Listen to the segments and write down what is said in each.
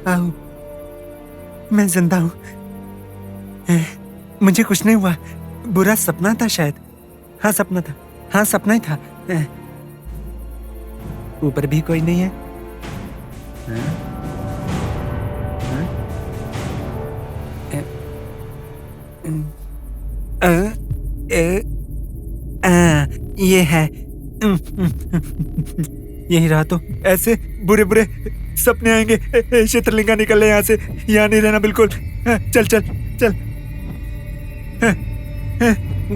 आओ, मैं जिंदा हूँ। मुझे कुछ नहीं हुआ। बुरा सपना था शायद। हाँ सपना था। हाँ सपना ही था। ऊपर भी कोई नहीं है। ये है। यही रहा तो ऐसे बुरे बुरे सपने आएंगे। चित्रलिंगा निकल ले यहाँ से। यहाँ नहीं रहना बिल्कुल। चल चल चल।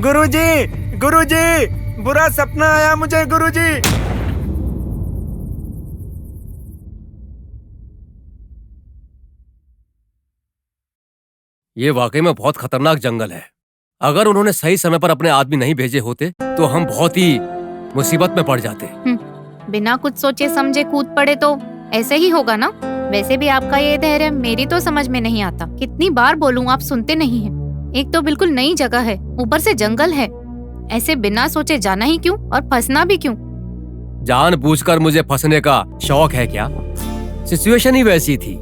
गुरुजी, गुरुजी, बुरा सपना आया मुझे गुरुजी। ये वाकई में बहुत खतरनाक जंगल है। अगर उन्होंने सही समय पर अपने आदमी नहीं भेजे होते तो हम बहुत ही मुसीबत में पड़ जाते। बिना कुछ सोचे समझे कूद पड़े तो ऐसे ही होगा ना। वैसे भी आपका ये धैर्य मेरी तो समझ में नहीं आता। कितनी बार बोलूं आप सुनते नहीं हैं। एक तो बिल्कुल नई जगह है, ऊपर से जंगल है। ऐसे बिना सोचे जाना ही क्यों और फंसना भी क्यों? जानबूझकर मुझे फंसने का शौक है क्या? सिचुएशन ही वैसी थी।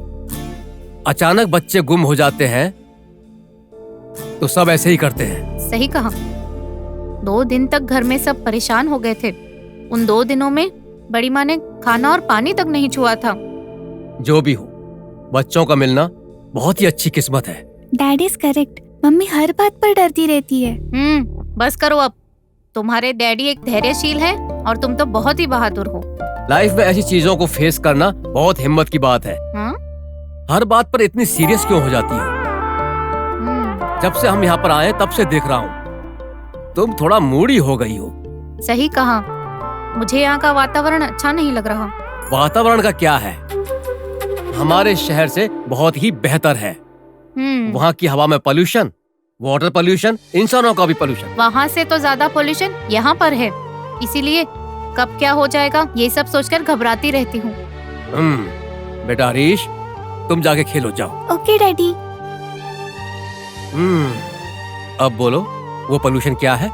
अचानक बच्चे गुम हो जाते हैं तो सब ऐसे ही करते हैं। सही कहा। 2 दिन तक घर में सब परेशान हो गए थे। उन 2 दिनों में बड़ी माँ ने खाना और पानी तक नहीं छुआ था। जो भी हो, बच्चों का मिलना बहुत ही अच्छी किस्मत है। Dad is correct. मम्मी हर बात पर डरती रहती है। बस करो अब। तुम्हारे डैडी एक धैर्यशील है और तुम तो बहुत ही बहादुर हो। लाइफ में ऐसी चीजों को फेस करना बहुत हिम्मत की बात है। हर बात पर इतनी सीरियस क्यों हो जाती हो? जब से हम यहाँ पर आए तब से देख रहा हूँ तुम थोड़ा मूडी हो गई हो। सही कहा। मुझे यहाँ का वातावरण अच्छा नहीं लग रहा। वातावरण का क्या है, हमारे शहर से बहुत ही बेहतर है। वहाँ की हवा में पोल्यूशन, वाटर पोल्यूशन, इंसानों का भी पोल्यूशन। वहाँ से तो ज्यादा पोल्यूशन यहाँ पर है। इसीलिए कब क्या हो जाएगा ये सब सोचकर घबराती रहती हूँ। बेटा हरीश, तुम जाके खेलो जाओ। Okay daddy. अब बोलो, वो पोल्यूशन क्या है?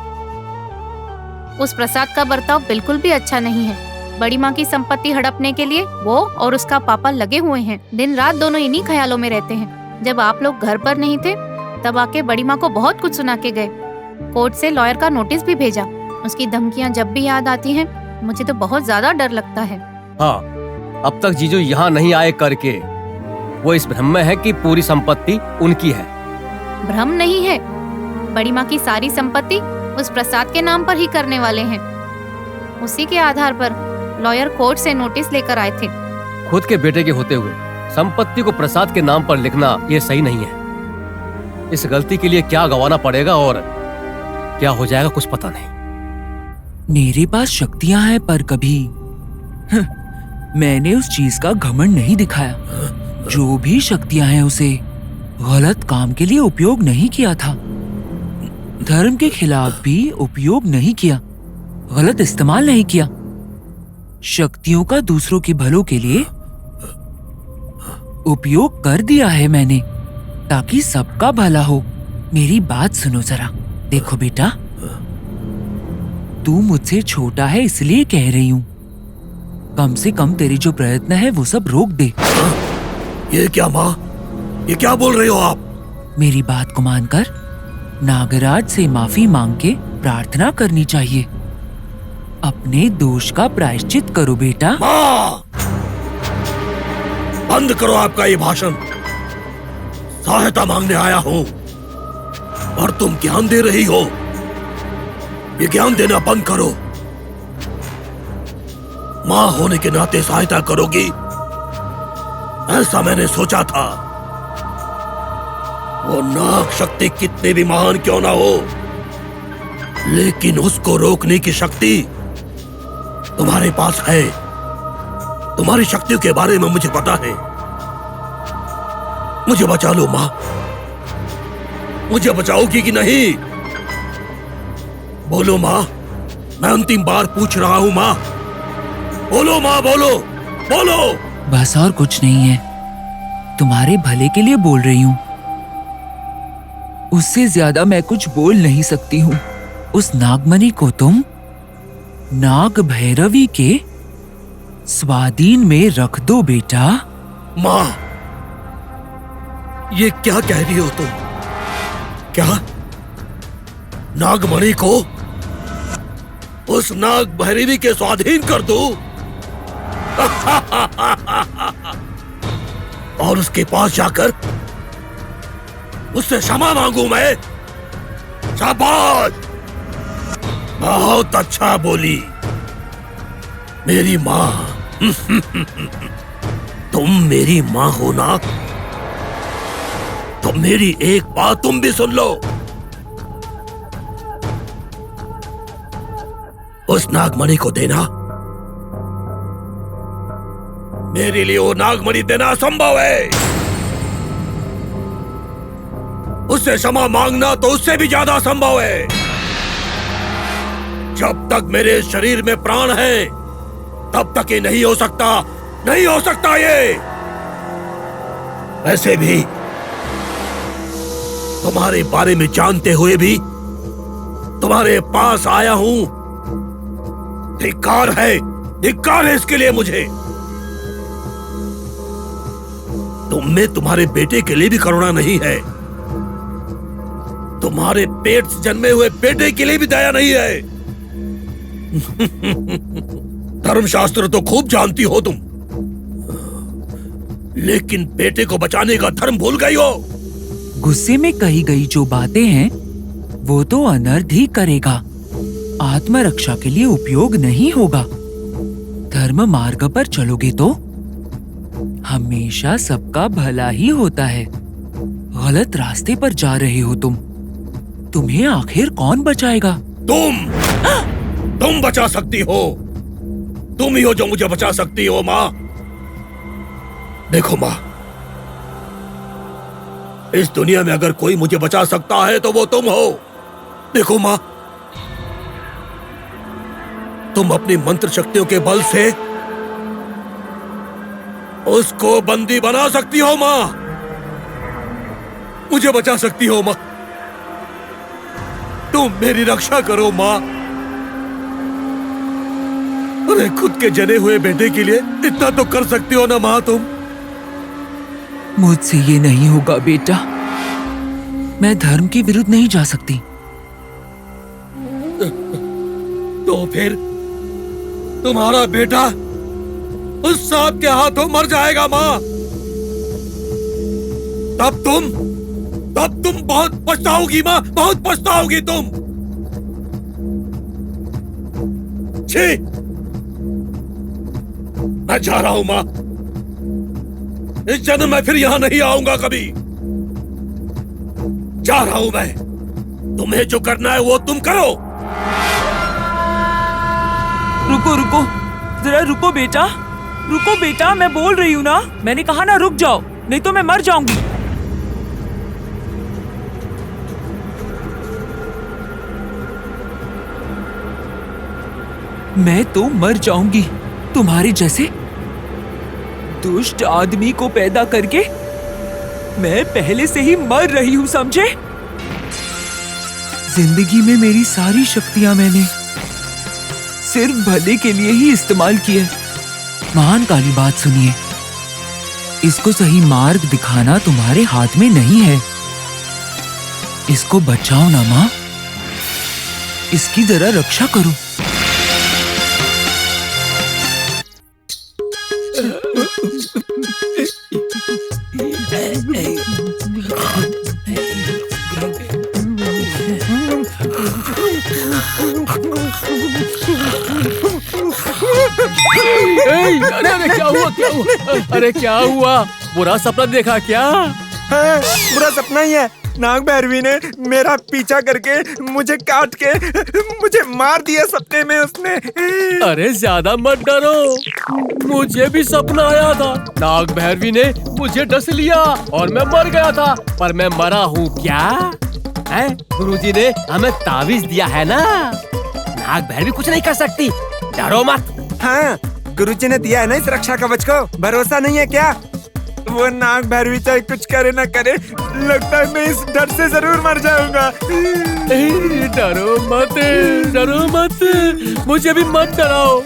उस प्रसाद का बर्ताव बिल्कुल भी अच्छा नहीं है। बड़ी माँ की संपत्ति हड़पने के लिए वो और उसका पापा लगे हुए हैं। दिन रात दोनों इन्हीं ख्यालों में रहते हैं। जब आप लोग घर पर नहीं थे तब आके बड़ी माँ को बहुत कुछ सुना के गए। कोर्ट से लॉयर का नोटिस भी भेजा। उसकी धमकियाँ जब भी याद आती हैं मुझे तो बहुत ज्यादा डर लगता है। हाँ, अब तक जीजू यहाँ नहीं आए करके वो इस भ्रम में है कि पूरी संपत्ति उनकी है। भ्रम नहीं है। बड़ी माँ की सारी संपत्ति उस प्रसाद के नाम पर ही करने वाले हैं। उसी के आधार पर लॉयर कोर्ट से नोटिस लेकर आए थे। खुद के बेटे के होते हुए संपत्ति को प्रसाद के नाम पर लिखना ये सही नहीं है। इस गलती के लिए क्या गंवाना पड़ेगा और क्या हो जाएगा कुछ पता नहीं। मेरे पास शक्तियां हैं पर कभी मैंने उस चीज का घमंड नहीं दिखाया। जो भी शक्तियां हैं उसे गलत काम के लिए उपयोग नहीं किया था। धर्म के खिलाफ भी उपयोग नहीं किया, गलत इस्तेमाल नहीं किया। शक्तियों का दूसरों के भलों के लिए उपयोग कर दिया है मैंने, ताकि सबका भला हो। मेरी बात सुनो जरा। देखो बेटा, तू मुझसे छोटा है इसलिए कह रही हूँ, कम से कम तेरी जो प्रयत्न है वो सब रोक दे। ये क्या माँ, ये क्या बोल रहे हो आप? मेरी बात को मानकर नागराज से माफी मांग के प्रार्थना करनी चाहिए। अपने दोष का प्रायश्चित करो बेटा। माँ, बंद करो आपका ये भाषण। सहायता मांगने आया हूँ और तुम ज्ञान दे रही हो। ये ज्ञान देना बंद करो। माँ होने के नाते सहायता करोगी, ऐसा मैंने सोचा था। वो नाग शक्ति कितनी भी महान क्यों ना हो, लेकिन उसको रोकने की शक्ति तुम्हारे पास है। तुम्हारी शक्तियों के बारे में मुझे पता है। मुझे बचा लो माँ। मुझे बचाओगी कि नहीं? बोलो माँ, मैं अंतिम बार पूछ रहा हूँ माँ। बोलो माँ, बोलो बोलो। बस और कुछ नहीं है, तुम्हारे भले के लिए बोल रही हूँ। उससे ज्यादा मैं कुछ बोल नहीं सकती हूँ। उस नागमणि को तुम नाग भैरवी के स्वाधीन में रख दो बेटा। माँ, ये क्या कह रही हो तुम? क्या नागमणि को उस नाग भैरवी के स्वाधीन कर दो और उसके पास जाकर उससे क्षमा मांगू मैं? शाबाश, बहुत अच्छा बोली मेरी माँ। तुम मेरी माँ हो ना, तो मेरी एक बात तुम भी सुन लो। उस नागमणि को देना, मेरे लिए वो नागमणि देना असंभव है। उससे क्षमा मांगना तो उससे भी ज्यादा असंभव है। जब तक मेरे शरीर में प्राण है तब तक ये नहीं हो सकता, नहीं हो सकता ये। वैसे भी तुम्हारे बारे में जानते हुए भी तुम्हारे पास आया हूं। धिक्कार है इसके लिए मुझे। तुम में तुम्हारे बेटे के लिए भी करुणा नहीं है, तुम्हारे पेट से जन्मे हुए बेटे के लिए भी दया नहीं है। धर्मशास्त्र तो खूब जानती हो तुम, लेकिन बेटे को बचाने का धर्म भूल गई हो। गुस्से में कही गई जो बातें हैं वो तो अनर्थ ही करेगा, आत्मरक्षा के लिए उपयोग नहीं होगा। धर्म मार्ग पर चलोगे तो हमेशा सबका भला ही होता है। गलत रास्ते पर जा रहे हो तुम, तुम्हें आखिर कौन बचाएगा? तुम बचा सकती हो, तुम ही हो जो मुझे बचा सकती हो माँ। देखो माँ, इस दुनिया में अगर कोई मुझे बचा सकता है तो वो तुम हो। देखो माँ, तुम अपनी मंत्र शक्तियों के बल से उसको बंदी बना सकती हो माँ, मुझे बचा सकती हो माँ। तुम मेरी रक्षा करो माँ। अरे खुद के जने हुए बेटे के लिए इतना तो कर सकती हो ना माँ तुम। मुझसे ये नहीं होगा बेटा, मैं धर्म के विरुद्ध नहीं जा सकती। तो फिर तुम्हारा बेटा उस सांप के हाथों मर जाएगा माँ। तब तुम बहुत पछताओगी माँ, बहुत पछताओगी तुम। छी, मैं जा रहा हूं माँ, इस जन्म में फिर यहां नहीं आऊंगा कभी। जा रहा हूं मैं, तुम्हें जो करना है वो तुम करो। रुको, जरा रुको बेटा, मैं बोल रही हूँ ना, मैंने कहा ना रुक जाओ, नहीं तो मैं मर जाऊंगी। मैं तो मर जाऊंगी तुम्हारे जैसे दुष्ट आदमी को पैदा करके। मैं पहले से ही मर रही हूँ, समझे? जिंदगी में मेरी सारी शक्तियां मैंने सिर्फ भले के लिए ही इस्तेमाल की है। महान काली बात सुनिए, इसको सही मार्ग दिखाना तुम्हारे हाथ में नहीं है। इसको बचाओ ना माँ, इसकी जरा रक्षा करो। अरे क्या हुआ? अरे क्या हुआ? बुरा सपना देखा क्या? हाँ, बुरा सपना ही है। नाग भैरवी ने मेरा पीछा करके मुझे काट के मुझे मार दिया सपने में उसने। अरे ज्यादा मत डरो, मुझे भी सपना आया था। नाग भैरवी ने मुझे डस लिया और मैं मर गया था, पर मैं मरा हूँ क्या? है? गुरुजी ने हमें ताबीज दिया है ना, नाग भैरवी कुछ नहीं कर सकती, डरो मत। हाँ, गुरुजी ने दिया है ना इस रक्षा कवच को, भरोसा नहीं है क्या? वो नाग भैरवी चाहे कुछ करे ना करे, लगता है मैं इस डर से जरूर मर जाऊंगा। डरो मत, मुझे भी मत डराओ।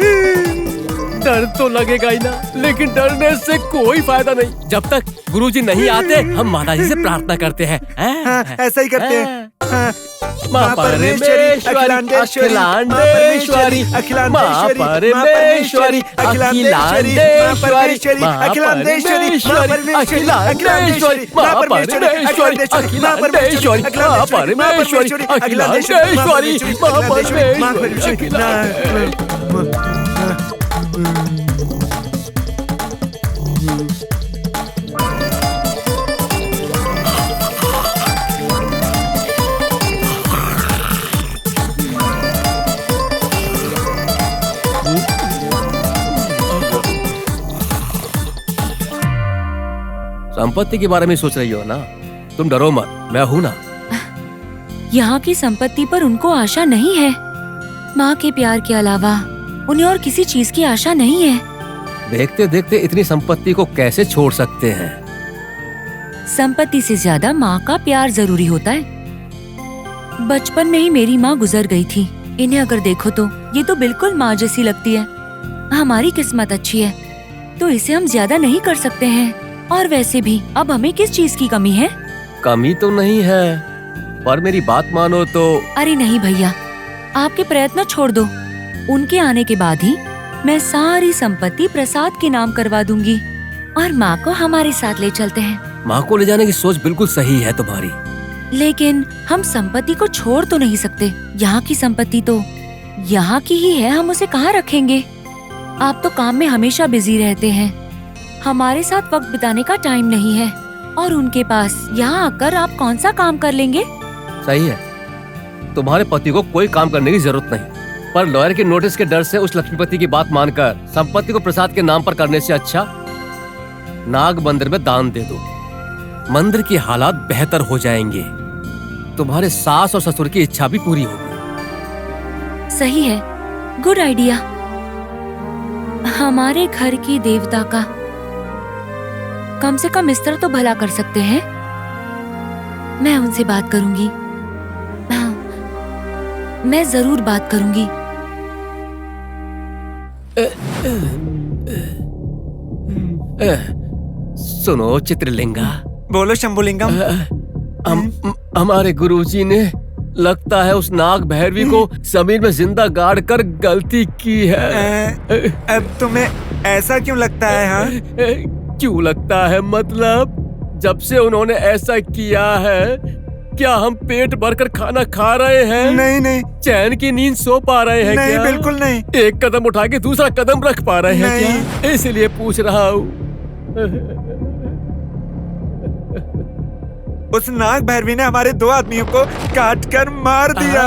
डर तो लगेगा ही ना, लेकिन डरने से कोई फायदा नहीं। जब तक गुरुजी नहीं आते हम माता जी से प्रार्थना करते हैं। हाँ, ऐसा ही करते हैं। हाँ। माँ परमेश्वरी, अखिलांडेश्वरी, माँ परमेश्वरी, माँ परमेश्वरी, अखिलांडेश्वरी, माँ परमेश्वरी, अखिलांडेश्वरी, माँ परमेश्वरी, अखिलांडेश्वरी, माँ परमेश्वरी, अखिलांडेश्वरी, माँ परमेश्वरी। संपत्ति के बारे में सोच रही हो ना? तुम डरो मत, मैं हूँ ना। यहाँ की संपत्ति पर उनको आशा नहीं है। माँ के प्यार के अलावा उन्हें और किसी चीज की आशा नहीं है। देखते देखते इतनी संपत्ति को कैसे छोड़ सकते हैं? संपत्ति से ज्यादा माँ का प्यार जरूरी होता है। बचपन में ही मेरी माँ गुजर गई थी। इन्हें अगर देखो तो ये तो बिल्कुल माँ जैसी लगती है। हमारी किस्मत अच्छी है तो इसे हम ज्यादा नहीं कर सकते हैं। और वैसे भी अब हमें किस चीज की कमी है? कमी तो नहीं है, पर मेरी बात मानो तो। अरे नहीं भैया, आपके प्रयत्न छोड़ दो। उनके आने के बाद ही मैं सारी संपत्ति प्रसाद के नाम करवा दूंगी और माँ को हमारे साथ ले चलते हैं। माँ को ले जाने की सोच बिल्कुल सही है तुम्हारी, लेकिन हम संपत्ति को छोड़ तो नहीं सकते। यहाँ की संपत्ति तो यहाँ की ही है, हम उसे कहाँ रखेंगे? आप तो काम में हमेशा बिजी रहते हैं, हमारे साथ वक्त बिताने का टाइम नहीं है। और उनके पास यहाँ आकर आप कौन सा काम कर लेंगे? सही है, तुम्हारे पति को कोई काम करने की जरूरत नहीं, पर लॉयर के नोटिस के डर से उस लक्ष्मीपति की बात मानकर संपत्ति को प्रसाद के नाम पर करने से अच्छा नाग मंदिर में दान दे दो। मंदिर की हालात बेहतर हो जाएंगे, तुम्हारे सास और ससुर की इच्छा भी पूरी होगी। सही है, गुड आइडिया। हमारे घर की देवता का कम से कम इस तरह तो भला कर सकते हैं। मैं उनसे बात करूंगी। मैं जरूर बात करूंगी। सुनो चित्रलिंगा। बोलो शंभुलिंगम। हमारे गुरुजी ने लगता है उस नाग भैरवी को जमीन में जिंदा गाड़ कर गलती की है। अब तुम्हें ऐसा क्यों लगता है? हाँ, क्यों लगता है मतलब? जब से उन्होंने ऐसा किया है, क्या हम पेट भरकर खाना खा रहे हैं? नहीं नहीं। चैन की नींद सो पा रहे हैं? नहीं, क्या? बिल्कुल नहीं। एक कदम उठा के दूसरा कदम रख पा रहे हैं क्या? इसलिए पूछ रहा हूँ। उस नाग भैरवी ने हमारे 2 आदमियों को काट कर मार दिया।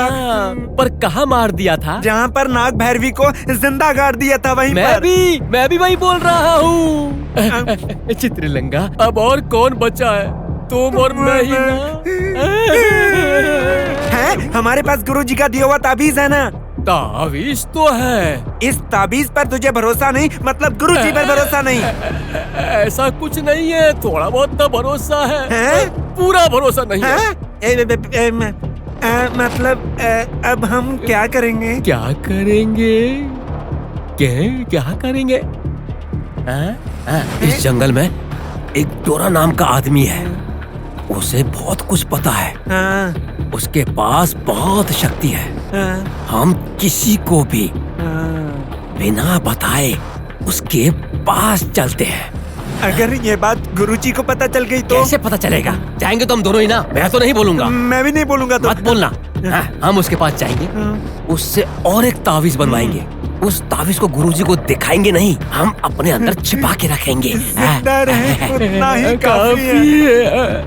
पर कहाँ मार दिया था? जहाँ पर नाग भैरवी को जिंदा गाड़ दिया था वहीं पर। मैं भी वही बोल रहा हूँ। चित्रलिंगा, अब और कौन बचा है? तुम और मैं ही ना। है, हमारे पास गुरुजी का दिया हुआ ताबीज है ना। ताबीज तो है। इस ताबीज पर तुझे भरोसा नहीं, मतलब गुरुजी पर भरोसा नहीं? ऐसा कुछ नहीं है, थोड़ा बहुत तो भरोसा है? पूरा भरोसा नहीं है। मतलब अब हम क्या करेंगे? क्या करेंगे? क्या करेंगे? इस जंगल में एक डोरा नाम का आदमी है, उसे बहुत कुछ पता है। उसके पास बहुत शक्ति है। हम किसी को भी बिना बताए उसके पास चलते हैं। अगर ये बात गुरुजी को पता चल गई तो? कैसे पता चलेगा? जाएंगे तो हम दोनों ही ना, मैं तो नहीं बोलूंगा। मैं भी नहीं बोलूंगा तो। मत बोलना। हम उसके पास जाएंगे, उससे और एक तावीज बनवाएंगे। उस तावीज को गुरुजी को दिखाएंगे नहीं, हम अपने अंदर छिपा के रखेंगे। जिंदा रहे उतना ही काफी है।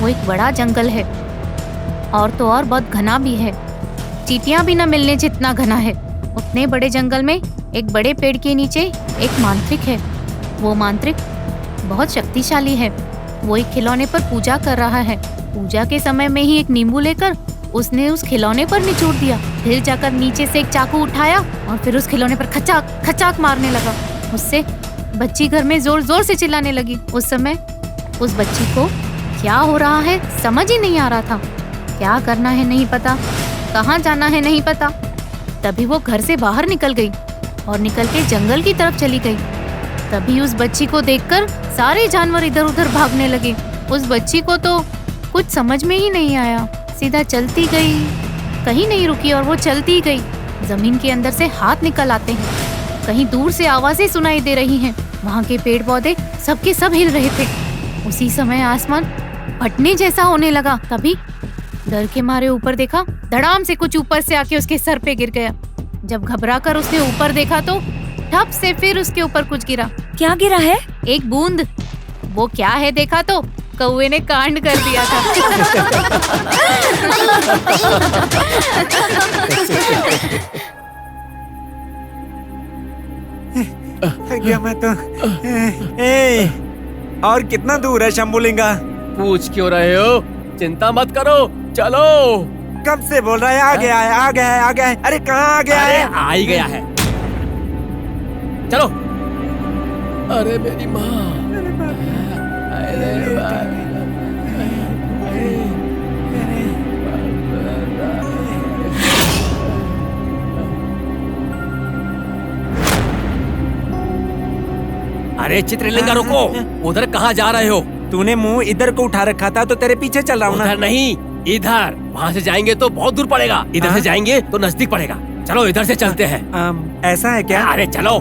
वो एक बड़ा जंगल है और तो और बहुत घना भी है। चींटियां भी न मिलने जितना घना है। उतने बड़े जंगल में एक बड़े पेड़ के नीचे एक मांत्रिक है। वो मांत्रिक बहुत शक्तिशाली है। वो एक खिलौने पर पूजा कर रहा है। पूजा के समय में ही एक नींबू लेकर उसने उस खिलौने पर निचोड़ दिया। फिर जाकर नीचे से एक चाकू उठाया और फिर उस खिलौने पर खचाक खचाक मारने लगा। उससे बच्ची घर में जोर जोर से चिल्लाने लगी। उस समय उस बच्ची को क्या हो रहा है समझ ही नहीं आ रहा था। क्या करना है नहीं पता, कहाँ जाना है नहीं पता। तभी वो घर से बाहर निकल गई और निकल के जंगल की तरफ चली गई। तभी उस बच्ची को देखकर सारे जानवर इधर उधर भागने लगे। उस बच्ची को तो कुछ समझ में ही नहीं आया, सीधा चलती गई, कहीं नहीं रुकी और वो चलती गई। जमीन के अंदर से हाथ निकल आते हैं, कहीं दूर से आवाजें सुनाई दे रही हैं। वहाँ के पेड़ पौधे सबके सब हिल रहे थे। उसी समय आसमान फटने जैसा होने लगा। तभी डर के मारे ऊपर देखा, धड़ाम से कुछ ऊपर से आके उसके सर पे गिर गया। जब घबराकर उसने ऊपर देखा तो ठप से फिर उसके ऊपर कुछ गिरा। क्या गिरा है? एक बूंद। वो क्या है देखा तो कौवे ने कांड कर दिया था। गया मैं तो। ए, और कितना दूर है शंभुलिंगा? पूछ क्यों रहे हो? चिंता मत करो, चलो। कब से बोल रहा है आ गया है, आ गया है, आ गया है। अरे कहाँ आ गया अरे है? आ ही गया है, चलो। अरे मेरी माँ, अरे चित्रलिंगा रुको, उधर कहाँ जा रहे हो? तूने मुंह इधर को उठा रखा था तो तेरे पीछे चल रहा हूँ ना। उधर नहीं, इधर। वहाँ से जाएंगे तो बहुत दूर पड़ेगा, इधर से जाएंगे तो नजदीक पड़ेगा। चलो इधर से चलते हैं। ऐसा है क्या? अरे चलो।